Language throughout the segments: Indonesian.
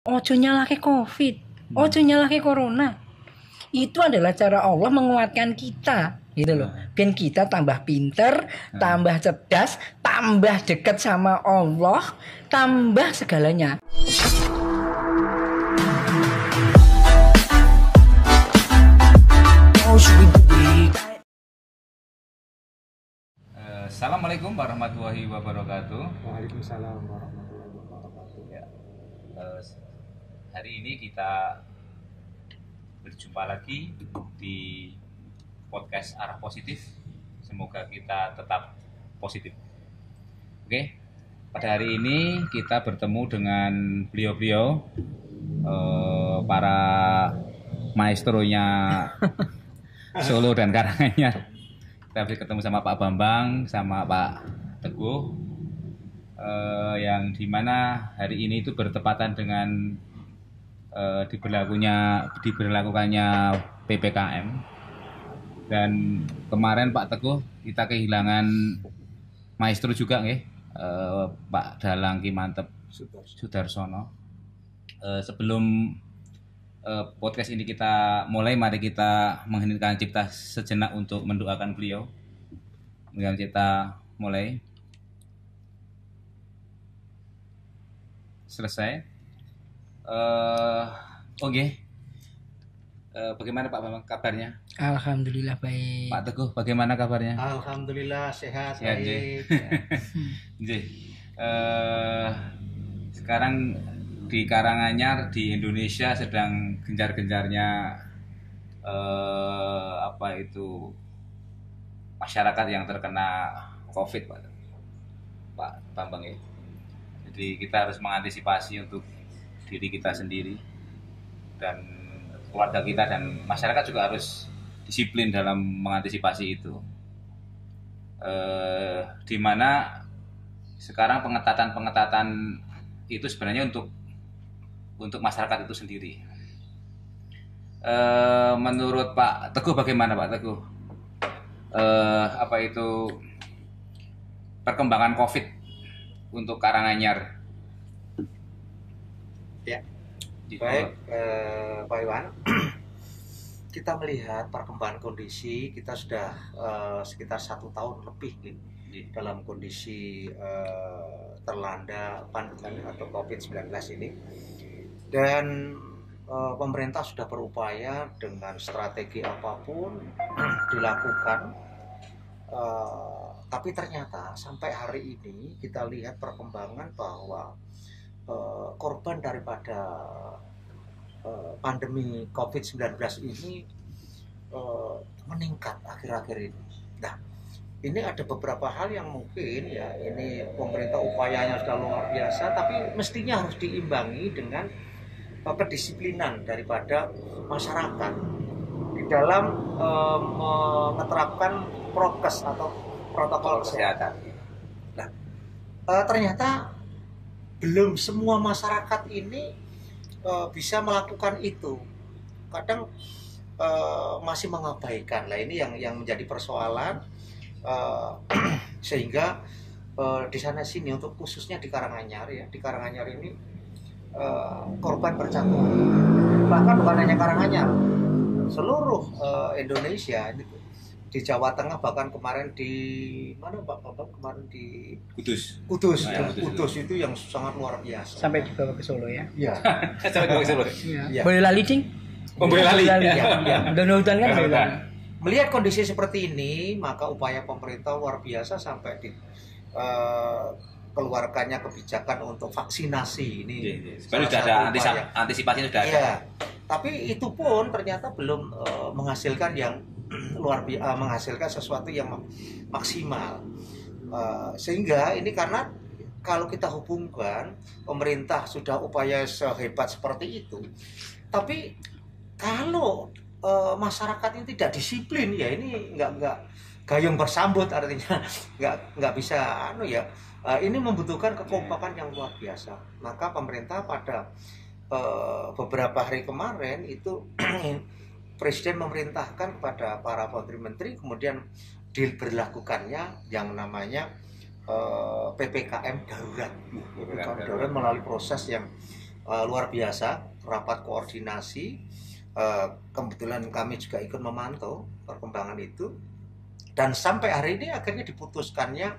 ojo nyalahke Covid, ojo nyalahke corona. Itu adalah cara Allah menguatkan kita, gitu loh. Biar kita tambah pinter, tambah cerdas, tambah dekat sama Allah, tambah segalanya. Assalamualaikum warahmatullahi wabarakatuh. Waalaikumsalam warahmatullahi wabarakatuh. Ya, hari ini kita berjumpa lagi di podcast Arah Positif. Semoga kita tetap positif. Oke, pada hari ini kita bertemu dengan beliau-beliau, para maestronya Solo dan Karanganyar. Kita bisa ketemu sama Pak Bambang, sama Pak Teguh, yang dimana hari ini itu bertepatan dengan diberlakukannya PPKM. Dan kemarin Pak Teguh kita kehilangan maestro juga, Pak Dalang Ki Mantep Sudarsono. Sebelum podcast ini kita mulai, mari kita mengheningkan cipta sejenak untuk mendoakan beliau. Kemudian kita mulai. Selesai. Oke. Bagaimana Pak Bambang kabarnya? Alhamdulillah baik. Pak Teguh bagaimana kabarnya? Alhamdulillah sehat Sehat, baik. Sekarang di Karanganyar di Indonesia sedang gencar-gencarnya masyarakat yang terkena COVID, Pak Bambang ya. Jadi kita harus mengantisipasi untuk diri kita sendiri dan keluarga kita, dan masyarakat juga harus disiplin dalam mengantisipasi itu. Di mana sekarang pengetatan itu sebenarnya untuk masyarakat itu sendiri. Menurut Pak Teguh bagaimana Pak Teguh? Perkembangan COVID untuk Karanganyar? Ya. Baik, Pak Iwan. Kita melihat perkembangan kondisi, kita sudah sekitar 1 tahun lebih dalam kondisi terlanda pandemi atau COVID-19 ini. Dan pemerintah sudah berupaya dengan strategi apapun dilakukan, tapi ternyata sampai hari ini kita lihat perkembangan bahwa korban daripada pandemi COVID-19 ini meningkat akhir-akhir ini. Nah, ini ada beberapa hal yang mungkin ya ini pemerintah upayanya sudah luar biasa, tapi mestinya harus diimbangi dengan kedisiplinan daripada masyarakat di dalam menerapkan prokes atau protokol kesehatan. Nah, ternyata belum semua masyarakat ini bisa melakukan itu. Kadang masih mengabaikan. Lah ini yang menjadi persoalan, sehingga di sana sini untuk khususnya di Karanganyar ya, di Karanganyar ini korban berjatuhan. Bahkan bukan hanya Karanganyar, seluruh Indonesia ini, di Jawa Tengah, bahkan kemarin di mana Pak Bambang, kemarin di Kudus. Kudus itu yang sangat luar biasa. Sampai dibawa ke Solo ya. Iya. Sampai ke Solo. Ya. Boleh lali ding? Boleh lali. Ya. Dana hutan kan boleh lali. Melihat kondisi seperti ini, maka upaya pemerintah luar biasa sampai di keluarkannya kebijakan untuk vaksinasi ini. Sudah ada antisipasinya sudah ada. Iya. Tapi itu pun ternyata belum menghasilkan yang menghasilkan sesuatu yang maksimal. Sehingga ini karena kalau kita hubungkan pemerintah sudah upaya sehebat seperti itu, tapi kalau masyarakat ini tidak disiplin ya ini nggak gayung bersambut, artinya nggak bisa ini membutuhkan kekompakan yang luar biasa. Maka pemerintah pada beberapa hari kemarin itu Presiden memerintahkan kepada para menteri-menteri, kemudian diberlakukannya yang namanya PPKM darurat. PPKM darurat melalui proses yang luar biasa, rapat koordinasi. Kebetulan kami juga ikut memantau perkembangan itu, dan sampai hari ini akhirnya diputuskannya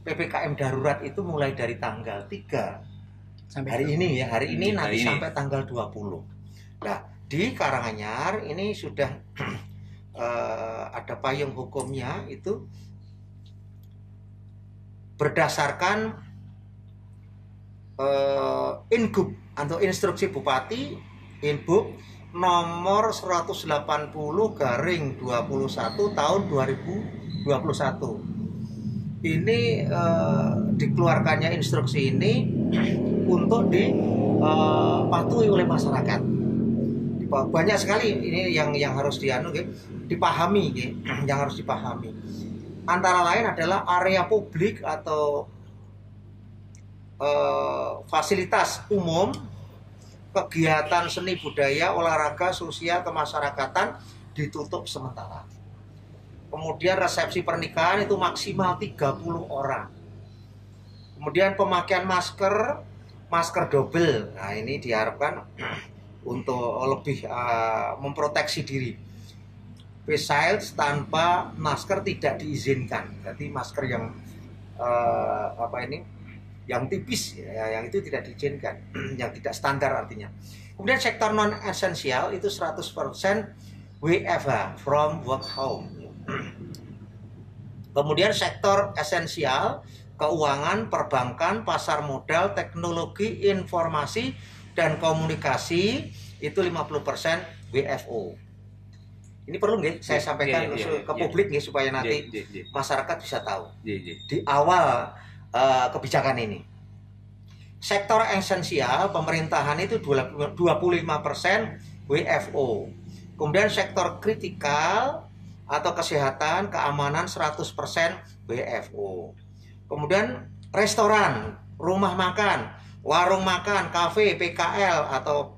PPKM darurat itu mulai dari tanggal 3 Sampai hari ini ya, hari ini nanti hari ini. sampai tanggal 20. Nah, di Karanganyar ini sudah ada payung hukumnya, itu berdasarkan Ingup atau instruksi Bupati Inbuk nomor 180/21 tahun 2021. Ini dikeluarkannya instruksi ini untuk dipatuhi oleh masyarakat. Banyak sekali ini yang harus dipahami, yang harus dipahami. Antara lain adalah area publik atau fasilitas umum, kegiatan seni budaya, olahraga, sosial, kemasyarakatan ditutup sementara. Kemudian resepsi pernikahan itu maksimal 30 orang. Kemudian pemakaian masker double. Nah, ini diharapkan untuk lebih memproteksi diri. Face shield tanpa masker tidak diizinkan. Jadi masker yang yang tipis ya, yang itu tidak diizinkan, yang tidak standar artinya. Kemudian sektor non esensial itu 100% WFH, from work home. Kemudian sektor esensial, keuangan, perbankan, pasar modal, teknologi, informasi dan komunikasi itu 50% WFO. Ini perlu nggih saya sampaikan ke publik nggih, supaya nanti masyarakat bisa tahu di awal kebijakan ini. Sektor esensial pemerintahan itu 25% WFO. Kemudian sektor kritikal atau kesehatan, keamanan 100% WFO. Kemudian restoran, rumah makan, warung makan, kafe, PKL atau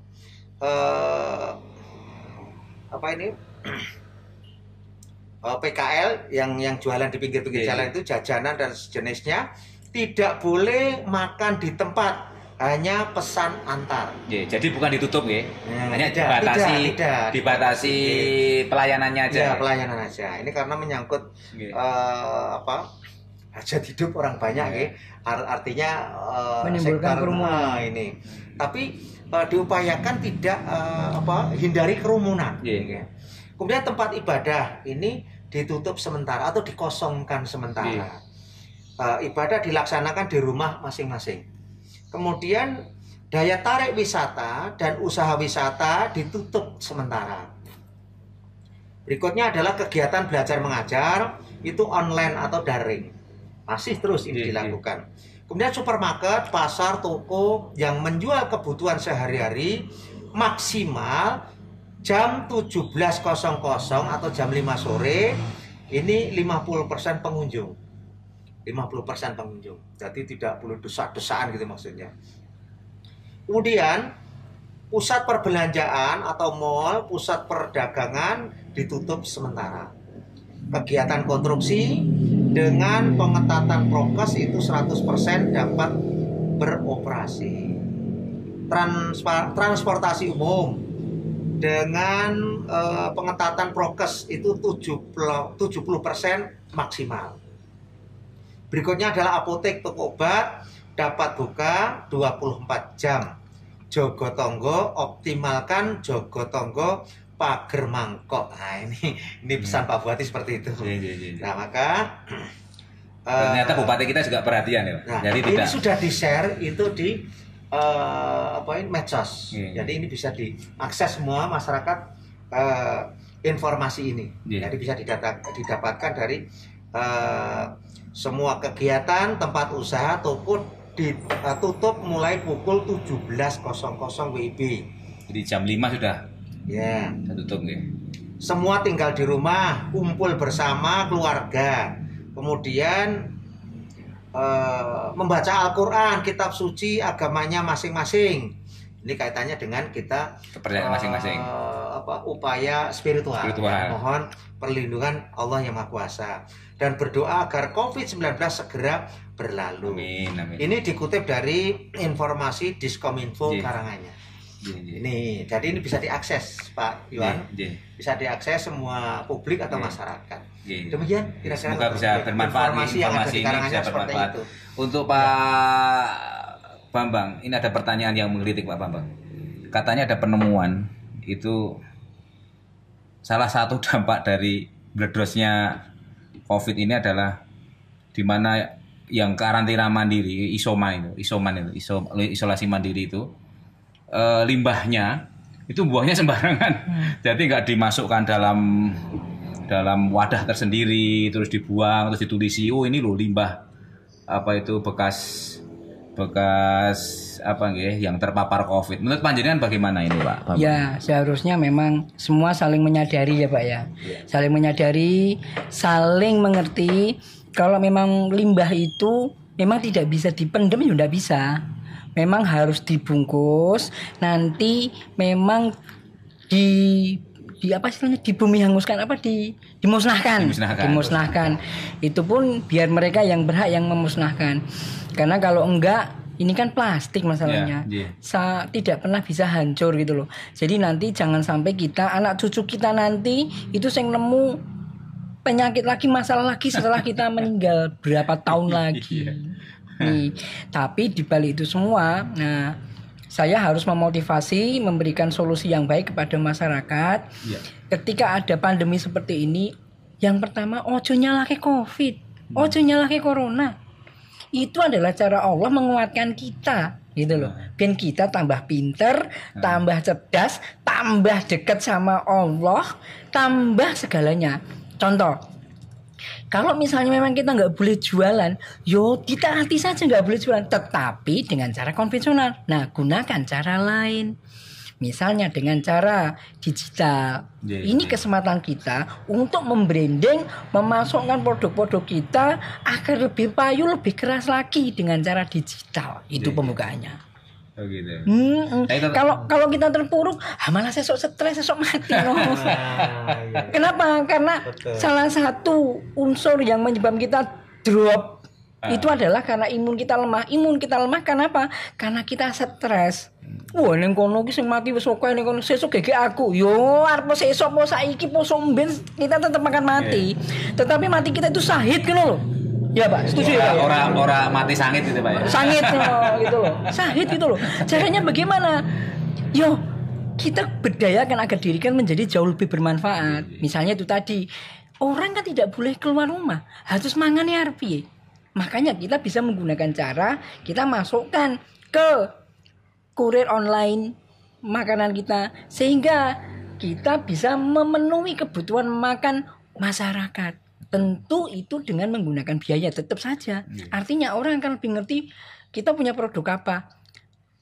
PKL yang jualan di pinggir-pinggir jalan itu, jajanan dan sejenisnya, tidak boleh makan di tempat, hanya pesan antar. Jadi bukan ditutup ya, hanya tidak. dibatasi pelayanannya aja. Ya, pelayanan aja. Ini karena menyangkut hajat hidup orang banyak, artinya menimbulkan kerumunan ini. Tapi diupayakan tidak hindari kerumunan. Kemudian tempat ibadah ini ditutup sementara atau dikosongkan sementara. Ibadah dilaksanakan di rumah masing-masing. Kemudian daya tarik wisata dan usaha wisata ditutup sementara. Berikutnya adalah kegiatan belajar mengajar, itu online atau daring. Masih terus ini dilakukan. Kemudian supermarket, pasar, toko yang menjual kebutuhan sehari-hari maksimal jam 17.00 atau jam 5 sore, ini 50% pengunjung. 50% pengunjung. Jadi tidak perlu desak-desakan gitu maksudnya. Kemudian pusat perbelanjaan atau mall, pusat perdagangan ditutup sementara. Kegiatan konstruksi dengan pengetatan prokes itu 100% dapat beroperasi. Transportasi umum dengan pengetatan prokes itu 70% maksimal. Berikutnya adalah apotek, toko obat dapat buka 24 jam. Jogo tonggo, optimalkan jogo tonggo pager mangkok. Nah, ini pesan Pak Bupati seperti itu. Nah, maka ternyata Bupati kita juga perhatian ya. Nah, jadi ini sudah di-share itu di medsos. Jadi ini bisa diakses semua masyarakat informasi ini. Jadi bisa didapatkan dari semua kegiatan tempat usaha toko ditutup mulai pukul 17.00 WIB. Jadi jam 5 sudah tutup ya. Semua tinggal di rumah, kumpul bersama keluarga. Kemudian membaca Al-Quran, kitab suci agamanya masing-masing. Ini kaitannya dengan kita kepercayaan masing-masing. upaya spiritual. Mohon perlindungan Allah yang Maha Kuasa dan berdoa agar COVID-19 segera berlalu. Amin. Ini dikutip dari informasi Diskominfo Karanganyar. Ini, jadi ini bisa diakses Pak Iwan, bisa diakses semua publik atau masyarakat. Demikian kira-kira. Semoga bisa bermanfaat informasi ini bisa bermanfaat. Itu. Untuk Pak Bambang, ini ada pertanyaan yang menggelitik Pak Bambang. Katanya ada penemuan itu salah satu dampak dari bledosnya COVID ini adalah di mana yang karantina mandiri, isolasi mandiri itu limbahnya itu buangnya sembarangan. Jadi nggak dimasukkan dalam wadah tersendiri terus dibuang terus ditulisi ini loh limbah bekas yang terpapar COVID. Menurut panjenengan bagaimana ini Pak? Ya, seharusnya memang semua saling menyadari ya Pak ya. Saling menyadari, saling mengerti kalau memang limbah itu memang tidak bisa dipendam ya tidak bisa. Memang harus dibungkus, nanti memang dimusnahkan. Itu pun biar mereka yang berhak yang memusnahkan. Karena kalau enggak, ini kan plastik masalahnya. Tidak pernah bisa hancur gitu loh. Jadi nanti jangan sampai kita, anak cucu kita nanti itu yang nemu penyakit lagi, masalah lagi setelah kita meninggal berapa tahun lagi. Nih, tapi di balik itu semua, saya harus memotivasi, memberikan solusi yang baik kepada masyarakat. Ketika ada pandemi seperti ini, yang pertama ojo nyalahke COVID, ojo nyalahke corona. Itu adalah cara Allah menguatkan kita, gitu loh. Biar kita tambah pinter, tambah cerdas, tambah dekat sama Allah, tambah segalanya. Contoh, kalau misalnya memang kita nggak boleh jualan, ditaati saja nggak boleh jualan, tetapi dengan cara konvensional. Nah, gunakan cara lain. Misalnya dengan cara digital. Ini kesempatan kita untuk membranding, memasukkan produk-produk kita agar lebih payu, lebih keras lagi dengan cara digital. Itu pembukaannya. Gitu. Kalau kita terpuruk, malah sesok stres, sesok mati. Kenapa? Karena salah satu unsur yang menyebabkan kita drop itu adalah karena imun kita lemah. Imun kita lemah kenapa? Karena kita stres. Wah, ning kono ki sing mati wis oke, ning kono sesuk gege aku. Arep sesuk po saiki po somben kita tetap akan mati. Tetapi mati kita itu syahid gitu loh. Ya Pak, setuju ya Pak? Orang mati sangit gitu Pak ya? Sangit gitu loh, syahid gitu loh. Caranya bagaimana? Kita berdayakan agar diri kan menjadi jauh lebih bermanfaat. Misalnya itu tadi, orang kan tidak boleh keluar rumah, harus mangan ya Arpi. Makanya kita bisa menggunakan cara kita masukkan ke kurir online makanan kita, sehingga kita bisa memenuhi kebutuhan makan masyarakat. Tentu itu dengan menggunakan biaya tetap saja. Artinya orang akan lebih ngerti kita punya produk apa.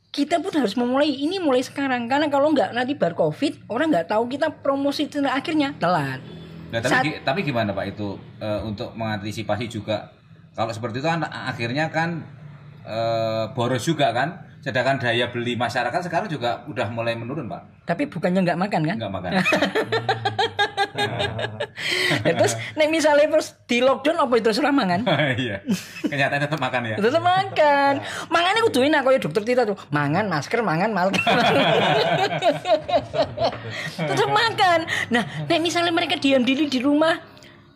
Kita pun harus mulai sekarang. Karena kalau enggak nanti bar COVID, orang enggak tahu kita promosi akhirnya telat. Nah, tapi gimana Pak itu untuk mengantisipasi juga kalau seperti itu kan akhirnya kan boros juga kan. Sedangkan daya beli masyarakat sekarang juga udah mulai menurun Pak. Tapi bukannya nggak makan kan? Nggak makan. Terus nek misalnya terus di lockdown apa itu sudah mangan? Iya. Kenyataan tetap makan ya. Tetap makan. Mangannya kudu enak koyo dokter Tita tuh. Mangan masker, mangan masker. Tetap makan. Nah, nek misalnya mereka diam diri di rumah,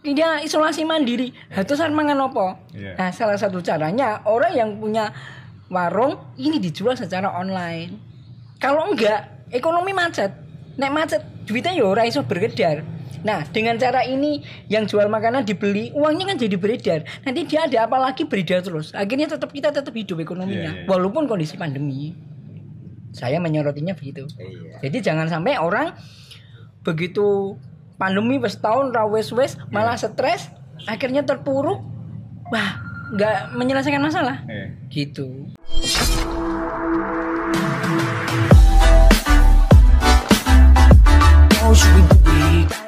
dia isolasi mandiri, terus mangan apa? Yeah. Nah, salah satu caranya orang yang punya warung ini dijual secara online. Kalau enggak, ekonomi macet. Nek macet, duitnya ya ora iso beredar. Nah, dengan cara ini yang jual makanan dibeli, uangnya kan jadi beredar. Nanti dia ada apa lagi beredar terus. Akhirnya kita tetap hidup ekonominya, walaupun kondisi pandemi. Saya menyorotinya begitu. Jadi jangan sampai orang begitu pandemi wis tahun ra wis malah stres, akhirnya terpuruk. Wah, nggak menyelesaikan masalah. Gitu. How should we do it?